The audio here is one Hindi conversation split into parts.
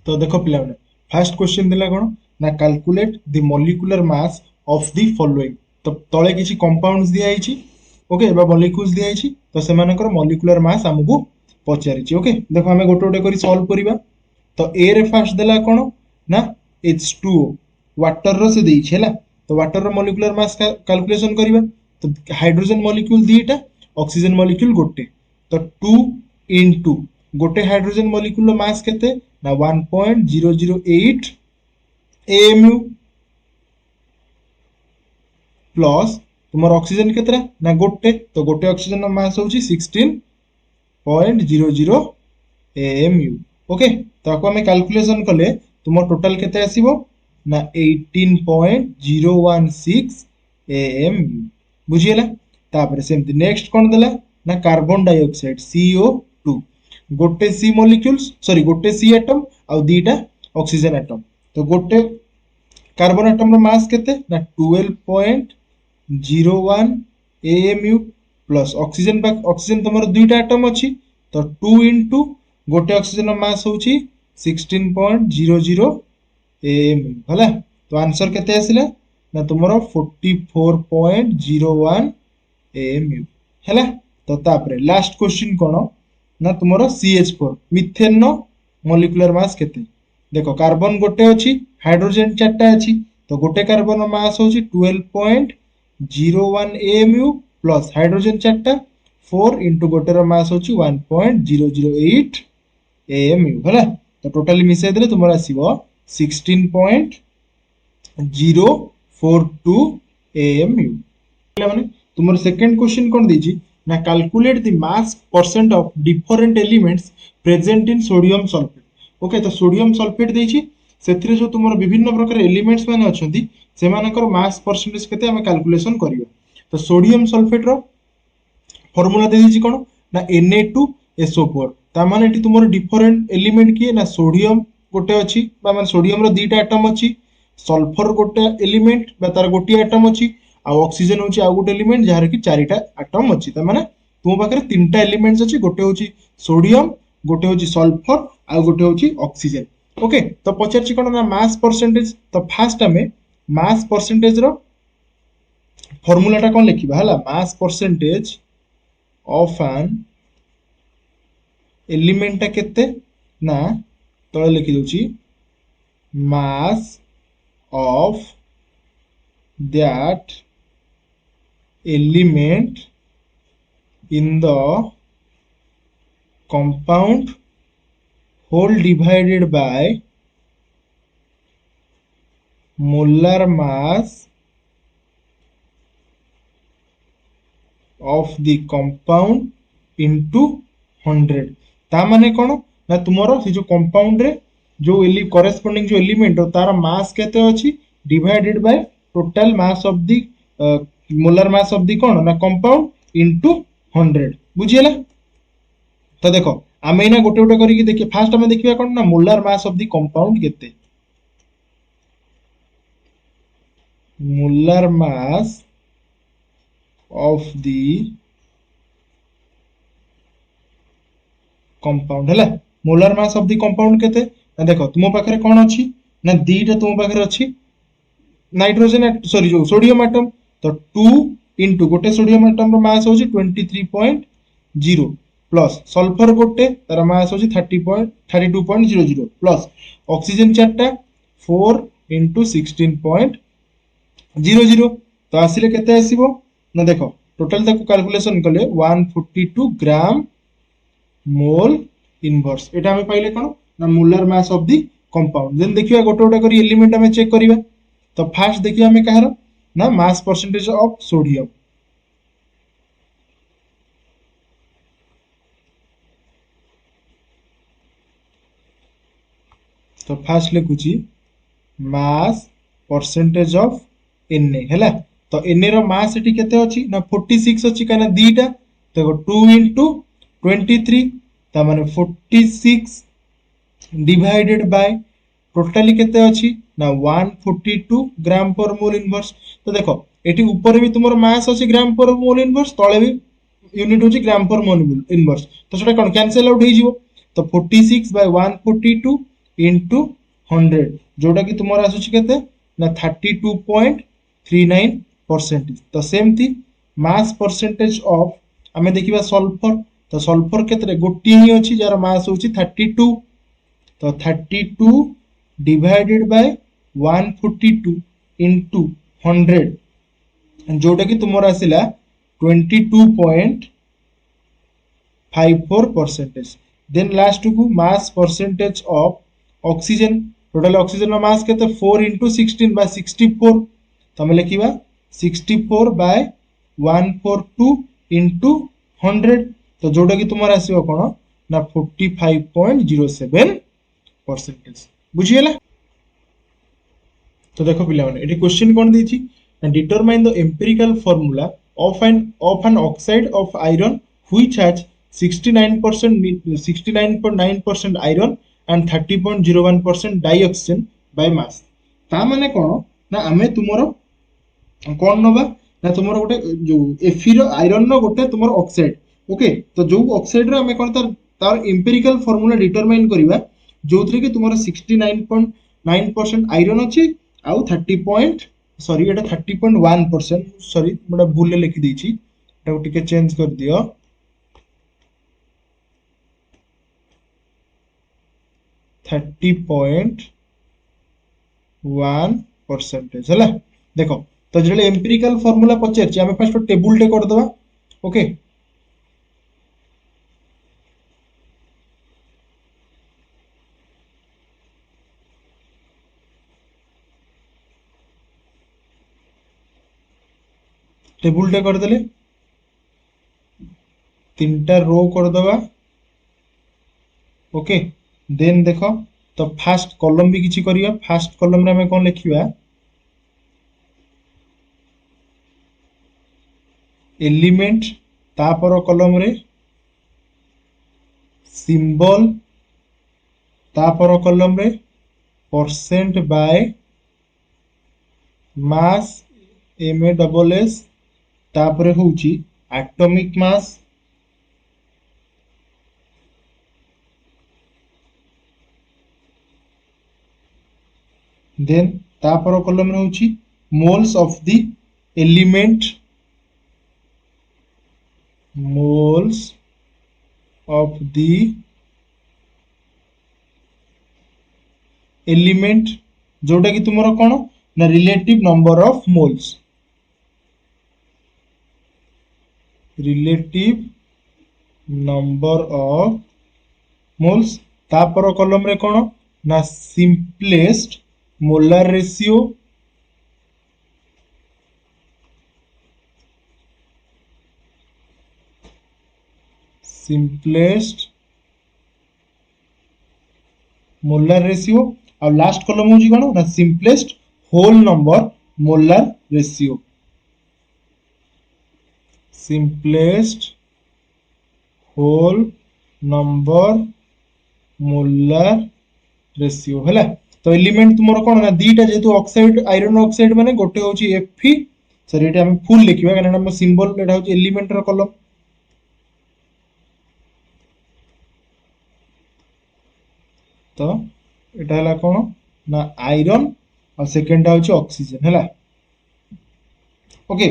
तो देखो पिला फास्ट क्वेश्चन दिला कौन ना calculate the molecular mass of the following. तो तले किसी कंपाउंड्स दिया है ओके बा मॉलिक्यूल्स दिया है तो सेमानकर मॉलिक्यूलर मास हमको पचारि ओके देखो आम गोटे गोटे कर सॉल्व करवा। तो ए रे फास्ट देला कौन ना H2O वाटर रो से देइछि हैला। तो वाटर रो मॉलिक्यूलर मास कैलकुलेशन करवा। तो हाइड्रोजन मॉलिक्यूल दीटा ऑक्सीजन मॉलिक्यूल गोटे तो 2 into गोटे हाइड्रोजन मॉलिक्यूल मास केते ना 1.008 AMU प्लस तुमर ऑक्सीजन केतरा ना गोटे तो गोटे ऑक्सीजन मास होची 16.00 AMU ओके। तो आको हमें कैलकुलेशन कले तुम टोटल केते आसीबो ना 18.016 AMU बुझियला। तापर सेमती नेक्स्ट कोन देला ना कार्बन डाइऑक्साइड CO2 गोटे सी मॉलिक्यूल्स सॉरी गोटे सी एटम आ दीटा ऑक्सीजन एटम। तो गोटे कार्बन एटम रो मास केते ना 12.01 AMU प्लस ऑक्सीजन तुमर दुईटा एटम अछि तो 2 into गोटे ऑक्सीजन मास होची 16.00 AMU हला। तो आंसर केते आसिला ना तुमरो 44.01 AMU हला। तो तापरे लास्ट क्वेश्चन कोन ना तुमरो CH4 मिथेन नो मॉलिक्यूलर मास केते देखो कार्बन गोटे अछि हाइड्रोजन चारटा अछि तो गोटे कार्बन मास होची 12.01 AMU प्लस हाइड्रोजन चारटा 4 into गोटे रो मास होची 1.008 AMU हला। तो टोटली मिसाई देले तुमरा आसीबो 16.042 AMU माने तुमर सेकंड क्वेश्चन कोन देजी ना calculate the mass percent of different elements present in sodium sulphate okay. तो सोडियम सल्फेट देजी सेथिरे जो तुमर विभिन्न प्रकार एलिमेंट्स माने अछंती सेमानकर मास परसेंटेज केते हमें कैलकुलेशन करियो। तो सोडियम सल्फेट रो फार्मूला देजी कोन ना Na2SO4 ता माने एटी तुमर डिफरेंट एलिमेंट किए ना सोडियम गोटे अछि बा माने सोडियम रो दीटा एटम अछि सल्फर गोटे एलिमेंट बा तार गोटे एटम अछि आ ऑक्सीजन होची आ गोटे एलिमेंट जहार कि चारिटा एटम अछि। त माने तुम पाखरे तीनटा एलिमेंट्स अछि गोटे होची सोडियम गोटे होची सल्फर आ गोटे होची ऑक्सीजन ओके। तो पचारछि कोन ना मास परसेंटेज। तो फास्ट हमें मास परसेंटेज रो फार्मूलाटा कोन लिखिबा हला mass percentage of an element केते ना तळे लिखि दोची mass of that element in the compound whole divided by molar mass of the compound into 100। ता माने कोन ना तुमरो से जो कंपाउंड रे जो करेस्पोंडिंग जो एलिमेंट तार मास केते अछि divided by total mass of the molar mass of दी कौन ना कंपाउंड इनटू 100 बुझियला। तो देखो आमे ना गोटे गोटे करिक देखिए फास्ट हमें देखिबा कौन ना molar mass of the compound केते molar mass of the compound हला। Molar mass of the compound केते ना देखो तुम पाखरे कौन अछि ना दीटा तुम पाखरे अछि नाइट्रोजन सॉरी जो सोडियम एटम तो 2 into गोटे सोडियम एटम रो मास होची 23.0 प्लस सल्फर गोटे तार मास होची 32.00 प्लस ऑक्सीजन चारटा 4 into 16.00 तो आसिले केते आसीबो ना देखो टोटल तक कैलकुलेशन कले 142 ग्राम मोल इनवर्स एटा हमें पाइले कोन ना molar mass of the compound. Then देखिबा गोटे गोटे करी एलिमेंट हमें चेक करिबा। तो फास्ट देखिए हमें कहार ना मास परसेंटेज ऑफ सोडियम तो फास्ट लिखुची मास परसेंटेज ऑफ Na हैला। तो Na रो मास एटी केते अछि ना 46 अछि काना दीटा देखो 2 into 23 ता माने 46 डिवाइडेड बाय टोटली केते अछि ना 142 ग्राम पर मोल इनवर्स। तो देखो एटी ऊपर भी तुमर मास अछि ग्राम पर मोल इनवर्स तळे भी यूनिट होची ग्राम पर मोल इनवर्स तो सेटा कोन कैंसिल आउट हे जिवो। तो 46 by 142 इंटू 100 जोटा कि तुम आसूची केते ना 32.39%। तो सेमती मास परसेंटेज ऑफ आम देखा सल्फर। तो सल्फर केते गोटे ही अच्छी जार मास हूँ 32। तो 32 डिवाइडेड बाय 142 इंटू 100 जोटा कि तुम आसला 22.54%। देन लास्ट को mass percentage of oxygen. Total oxygen mass के 4 इंटू 16 बाय 64। तो आम लिखा 64 बाय 142 इंटू 100। तो जोटा कि तुम आसो कौन ना 45.07%। बुझीगला। तो देखो पिला माने एटी क्वेश्चन कौन देछि determine the empirical formula of an oxide of iron which has 69.9% iron and 30.01% dioxygen by mass. ता माने कोन ना आमे तुमरो कोन नबा ना तुमरो गोटे जो एफी रो आयरन नो गोटे तुमरो ऑक्साइड। ओके तो जो ऑक्साइड रो आमे कोन तार एम्पिरिकल फार्मूला डिटरमाइन करिवा जोथरे कि तुमरो 69.9% आयरन अछि आउ 30.1% सॉरी मोटा भूल लिखि दी टिके चेंज कर दियो 30.1% है। देखो तो जो एम्पिरिकल फार्मूला पचार आम फर्स्ट टेबुल टे करदे। ओके टेबुल टे करदे 3टा रो करदे। ओके देन देख तो फास्ट कॉलम भी किसी करिया। फास्ट कॉलम रे हमें कौन लिखिबा एलिमेंट तापर कॉलम रे सिंबल तापर कॉलम रे परसेंट बाय मास MASS तापर होउची एटॉमिक मास देन तापर कॉलम रे होउची moles of the element moles of the element जोटा कि तुमरो कोन ना relative number of moles relative number of moles तापर कॉलम रे कोन ना simplest molar ratio simplest molar ratio और लास्ट कॉलम होची कोन ना simplest whole number molar ratio simplest whole number molar ratio है। तो एलिमेंट तुमरो कोन ना दीटा जेतु ऑक्साइड आयरन ऑक्साइड माने गोटे होची Fe सॉरी एटा हम फुल लिखिबा कारण हम सिंबल एटा होची एलिमेंट रो कॉलम। तो एटा हला कोन ना आयरन और सेकंड होची ऑक्सीजन है। ओके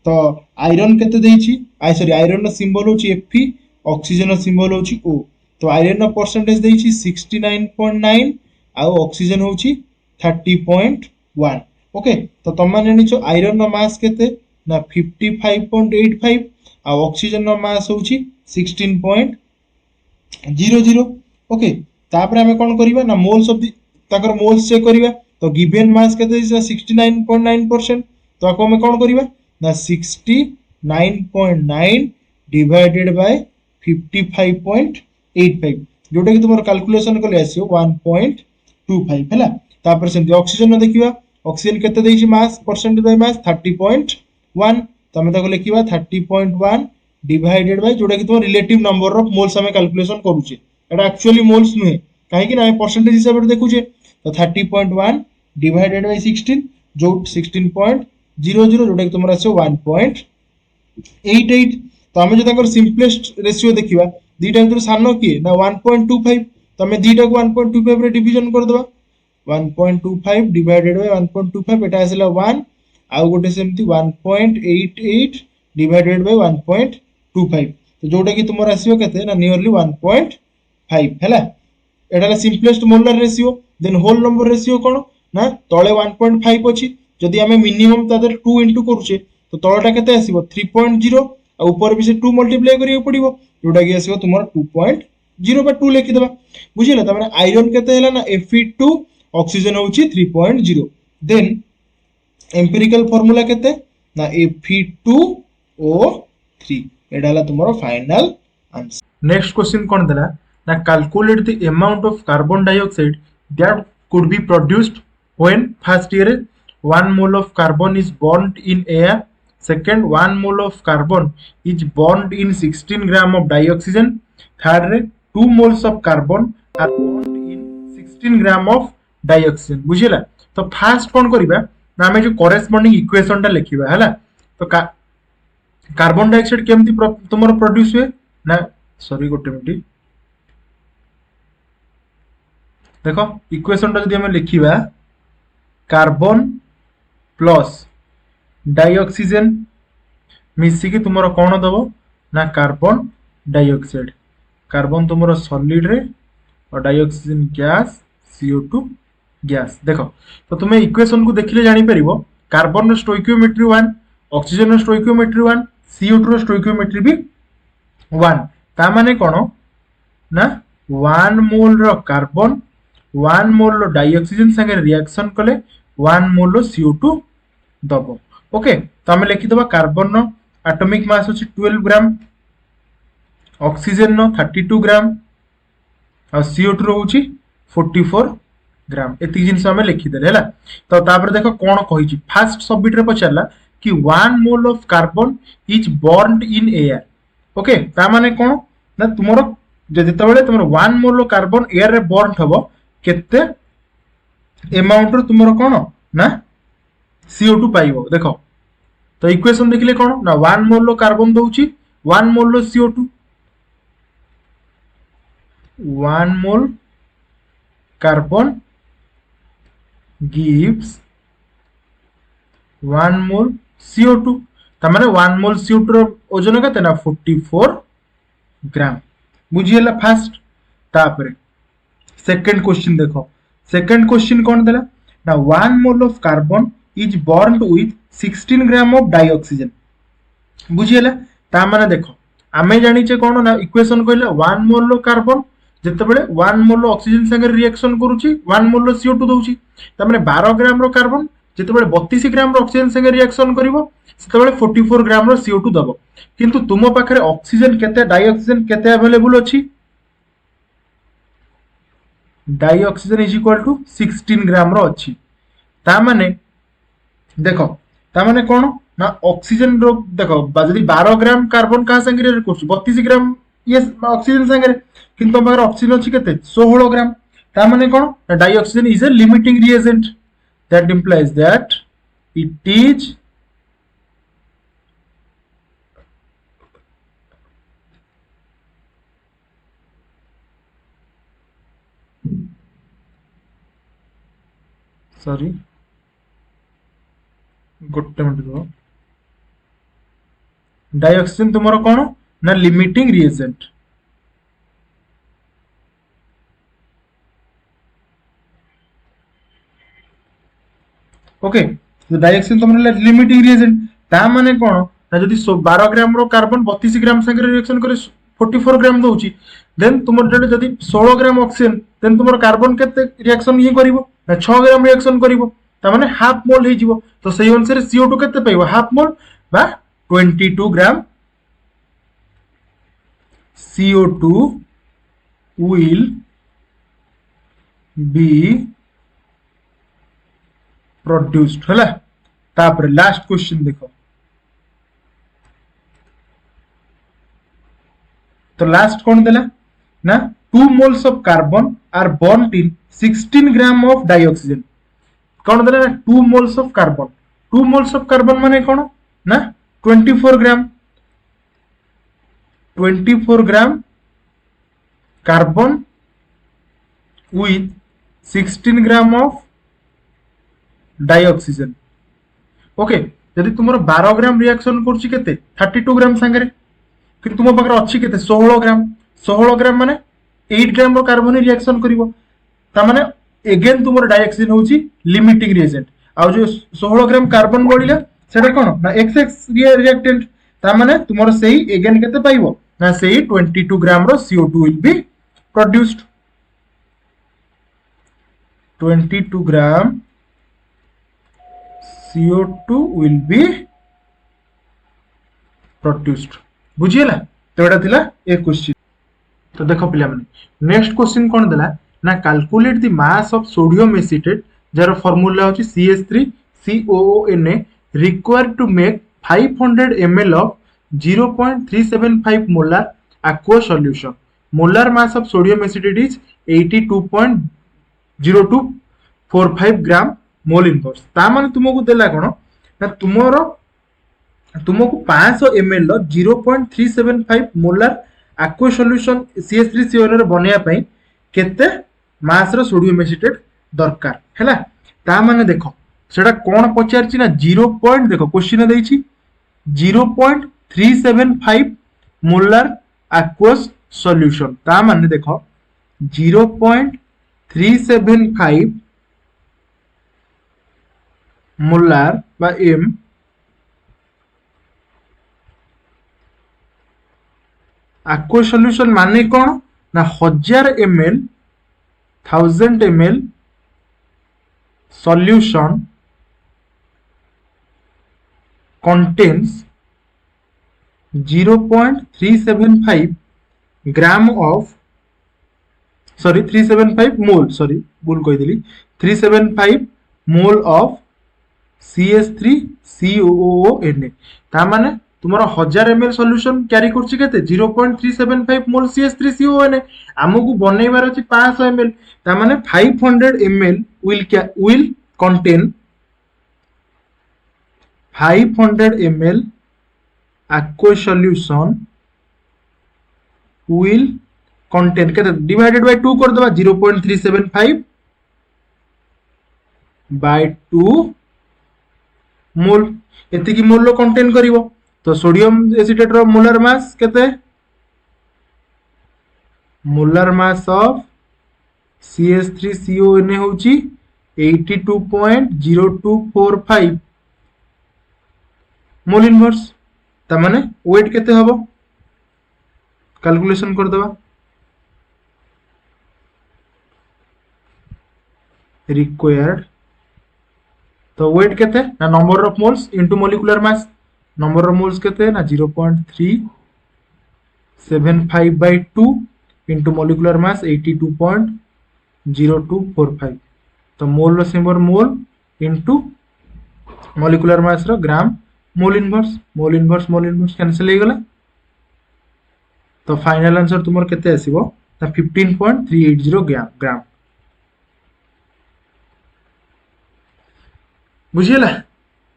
तो आयरन केते देछि आई सॉरी आयरन रो सिंबल होची Fe ऑक्सीजन रो सिंबल होची O। तो आयरन रो परसेंटेज देछि 69.9 आ ऑक्सीजन होची 30.1। ओके तो तुम माने जानिछो आयरन रो मास केते ना 55.85 आ ऑक्सीजन रो मास होची 16.00। ओके तापर हमें कोन करिबा ना मोल्स ऑफ द ताकर मोल्स चेक करिबा। तो गिवन मास केते 69.9%। तो आको हमें कोन करिबा ना 69.9 डिवाइडेड बाय 55.85 जोटा कि तुम कैलकुलेशन कले आसियो 1.25 हैला। तापर से ऑक्सीजन देखिबा ऑक्सीजन केते देछि मास परसेंटेज बाय मास 30.1। तमे ताको लिखिबा 30.1 डिवाइडेड बाय जोटा कि तुम रिलेटिव नंबर ऑफ मोल्स हमें कैलकुलेशन करूचे एटा एक्चुअली मोल्स नुहे काहे कि ना परसेंटेज हिसाब रे देखुचे। तो 30.1 डिवाइडेड बाय 16 जो 16.00 जोटा कि तुम आसियो 1.88। तो आमे जो ताकर सिंपलेस्ट रेशियो देखिबा दीटा भीतर सानो किए ना 1.25 तमें दीटा को 1.25 रे डिवीजन कर दबा 1.25 डिवाइडेड बाय 1.25 एटा आसला 1 आउ गोटे सेमती 1.88 डिवाइडेड बाय 1.25 तो जोटा कि तुमर आसीबो केते ना नियरली 1.5 हैला एटा simplest molar ratio then whole number ratio कोन ना तळे 1.5 अछि जदि हमें मिनिमम तादर 2 इनटू करूचे तो तळटा केते आसीबो 3.0 आ ऊपर भी से 2 मल्टीप्लाई करियो पड़िबो जोटा कि आसीबो तुमर 2.0 बा 2 लिखि देबा बुझिला त माने आयरन केते हैला ना Fe2 ऑक्सीजन होची 3.0 देन एम्पिरिकल फार्मूला केते ना Fe2O3 एडा हला तुमरो फाइनल आंसर नेक्स्ट क्वेश्चन कोन देला ना calculate the amount of carbon dioxide that could be produced when first year 1 mole of carbon is burned in air second 1 mole of carbon is burned in 16 gram of dioxygen third रे 2 moles of carbon are burned in 16 gram of dioxygen बुझिला तो फास्ट कोन करिबा ना हमें जो करेस्पोंडिंग इक्वेशन टा लिखिबा हला तो कार्बन डाइऑक्साइड केमती तुमरो प्रोड्यूस हुए ना सॉरी गोटे मिनिट देखो इक्वेशन टा जदि हमें लिखिबा कार्बन प्लस डाइऑक्सीजन मिसी कि तुमरो कोन दबो ना कार्बन डाइऑक्साइड कार्बन तुमरो सॉलिड रे और डाइऑक्सीजन गैस CO2 गैस देखो तो तुम्हें इक्वेशन को देखिले जानि परिबो कार्बन रो स्टोइकियोमेट्री 1 ऑक्सीजन रो स्टोइकियोमेट्री 1 CO2 रो स्टोइकियोमेट्री भी 1 ता माने कोन ना 1 मोल रो कार्बन 1 मोल रो डाइऑक्सीजन संगे रिएक्शन कले 1 मोल रो CO2 दबो ओके तो हमें लिखि दबा कार्बन रो एटॉमिक मास अछि 12 ग्राम ऑक्सीजन नो 32 ग्राम और CO2 रो होछि 44 ग्राम एति जिंस हमें लिखि देले हला तो तापर देखो कोन कहि फर्स्ट सबमिट रे पचारला कि 1 mole of carbon is burned in air okay ता माने कोन ना तुमरो जते बेले तुमरो 1 मोल कार्बन एयर रे बर्न हबो केते अमाउंट रो तुमरो कोन ना CO2 पाइबो देखो तो इक्वेशन देखिले कोन ना 1 मोल कार्बन दोउची 1 mole CO2 1 mole carbon gives 1 mole CO2 तमाने 1 मोल CO2 रो ओजन केते ना 44 ग्राम बुझियला फास्ट तापरे सेकंड क्वेश्चन देखो सेकंड क्वेश्चन कोन देला ना 1 mole of carbon is burned with 16 gram of dioxygen बुझियला ता माने देखो आमे जानि छे कोन ना इक्वेशन कहले 1 मोल कार्बन जते बेले 1 मोल ऑक्सीजन संगे रिएक्शन करूची 1 मोल CO2 दोउची त माने 12 ग्राम रो कार्बन जते बेले 32 ग्राम रो ऑक्सीजन संगे रिएक्शन करिवो सेते बेले 44 ग्राम रो CO2 दबो किंतु तुम पाखरे ऑक्सीजन केते डाइऑक्सीजन केते अवेलेबल अछि डाइऑक्सीजन इज इक्वल टू 16 ग्राम रो अछि ता माने देखो ता माने कोन ना ऑक्सीजन रो देखो जदी 12 ग्राम कार्बन का संगे रिएक्ट करछु 32 ग्राम ये ऑक्सीजन संगे किंतु हमर ऑक्सीजन अछि केते 16 ग्राम ता माने कोन dioxygen is a limiting reagent that implies that it is sorry गोटे मिनट दो डाइऑक्सीजन तुमरो कोन ना लिमिटिंग रिएजेंट ओके तो डाइऑक्सीजन तुमरो लिमिटिंग रिएजेंट ता माने कोन ना जदी 12 ग्राम रो कार्बन 32 ग्राम संगे रिएक्शन करे 44 ग्राम दोउची देन तुमरो जदी 16 ग्राम ऑक्सीजन देन तुमरो कार्बन केते रिएक्शन ये करिवो ना 6 ग्राम रिएक्शन करिवो ता माने हाफ मोल हे जिवो तो सही अनुसार CO2 केते पाइबो हाफ मोल बा 22 ग्राम CO2 will be produced हला तापर लास्ट क्वेश्चन देखो तो लास्ट कौन देला ना 2 moles of carbon are burned in 16 gram of dioxygen कौन देला ना 2 moles of carbon 2 moles of carbon माने कौन ना 24 ग्राम 24 gram carbon with 16 gram of dioxygen okay जदि तुमर 12 ग्राम रिएक्शन करछि केते 32 ग्राम संगे कि तुम पाखरे अच्छी केते 16 ग्राम माने 8 ग्राम रो कार्बन रिएक्शन करिवो ता माने अगेन तुमर डाइऑक्सीजन होची लिमिटिंग रिएजेंट आ जो 16 ग्राम कार्बन बढ़िला सेटा कोन ना XX रिएक्टेंट ता माने तुमर सेही अगेन केते पाइबो ना सेही 22 ग्राम रो CO2 will be produced 22 gram CO2 will be produced बुझिएला तो एटा थिला एक क्वेश्चन तो देखो पिला माने नेक्स्ट क्वेश्चन कोन देला ना calculate the mass of sodium acetate जार फार्मूला होची CH3COONA required to make 500 ml of 0.375 molar aqueous solution molar mass of sodium acetate is 82.0245 gram mole inverse ता माने तुमको देला कोन ना तुमको 500 ml 0.375 molar aqua solution CH3CON रे बनिया पई केते मास रो सोडियम एसीटेट दरकार हैला ता माने देखो सेटा कोन पचारची ना 0. देखो क्वेश्चन देइची 0.375 मोलर aqueous solution ता माने देखो 0.375 मोलार बा एम aqueous solution माने कौन ना 1000 ml 1000 ml solution contains 0.375 gram of 375 mole भूल कही देली 375 mole of CH3COONA ता माने तुमरो 1000 ml सॉल्यूशन कैरी करछि केते 0.375 मोल CH3CONA हमकु बनेइबार अछि 500 ml ता माने 500 ml will contain 500 ml aqueous solution will contain केते डिवाइडेड बाय 2 कर देबा 0.375 बाय 2 मोल एति की मोल लो कंटेन करिवो तो सोडियम एसीटेट रो मोलर मास केते मोलर मास ऑफ CH3CONA होची 82.0245 मोल इनवर्स ता माने वेट केते हबो कैलकुलेशन कर देबा रिक्वायर्ड तो वेट केते ना number of moles into molecular mass number of moles केते ना 0.375 by 2 इनटू मॉलिक्यूलर मास 82.0245 तो मोल रो सिंबल मोल इनटू मॉलिक्यूलर मास रो ग्राम मोल इनवर्स कैंसिल हो गला तो फाइनल आंसर तुमर केते आसीबो ना 15.380 ग्राम बुझियला।